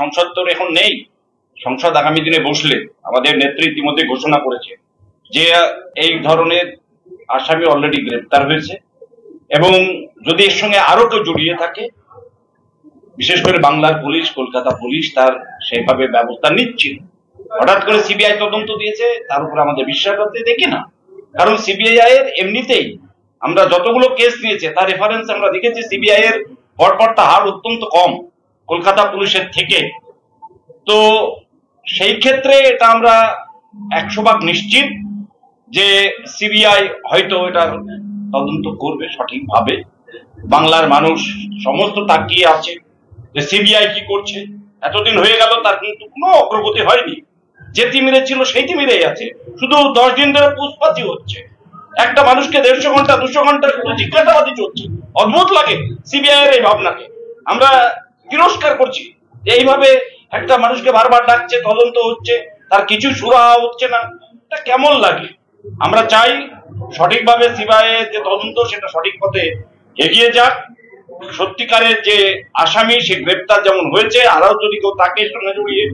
সংসদ তো এখন নেই, সংসদ আগামী দিনে বসলে আমাদের নেত্রী ইতিমধ্যে ঘোষণা করেছে যে এই ধরনের আসামি অলরেডি গ্রেপ্তার হয়েছে এবং যদি এর সঙ্গে আরো কেউ জড়িয়ে থাকে, বিশেষ করে বাংলার পুলিশ, কলকাতা পুলিশ তার সেইভাবে ব্যবস্থা নিচ্ছে। হঠাৎ করে সিবিআই তদন্ত দিয়েছে, তার উপর আমাদের বিশ্বাস করতে দেখি না। কারণ সিবিআই এর এমনিতেই আমরা যতগুলো কেস নিয়েছে তার রেফারেন্স আমরা দেখেছি, সিবিআই এর গড়পড়তা হার অত্যন্ত কম কলকাতা পুলিশের থেকে। তো সেই ক্ষেত্রে এটা আমরা 100% নিশ্চিত যে সিবিআই হয়তো এটা তদন্ত করবে সঠিকভাবে। বাংলার মানুষ সমস্ত তাকিয়ে আছে যে সিবিআই কি করছে। এতদিন হয়ে গেল, তার কিন্তু কোনো অগ্রগতি হয়নি। যে তিমিরে ছিল সেই তিমিরেই আছে, শুধু 10 দিন ধরে পুষ্পাতি হচ্ছে। একটা মানুষকে 150 ঘন্টা 200 ঘন্টা শুধু জিজ্ঞাসাবাদই চলছে। অদ্ভুত লাগে সিবিআই এর এই ভাবনাকে, আমরা তিরস্কার করছি। এইভাবে একটা মানুষকে বারবার ডাকছে, তদন্ত হচ্ছে, তার কিছু সুরাহা হচ্ছে না, এটা কেমন লাগে? আমরা চাই সঠিকভাবে সিবিআই এর যে তদন্ত সেটা সঠিক পথে এগিয়ে যাক। সত্যিকারের যে আসামি সে গ্রেপ্তার যেমন হয়েছে, আরও যদি কেউ তাকে সঙ্গে জড়িয়ে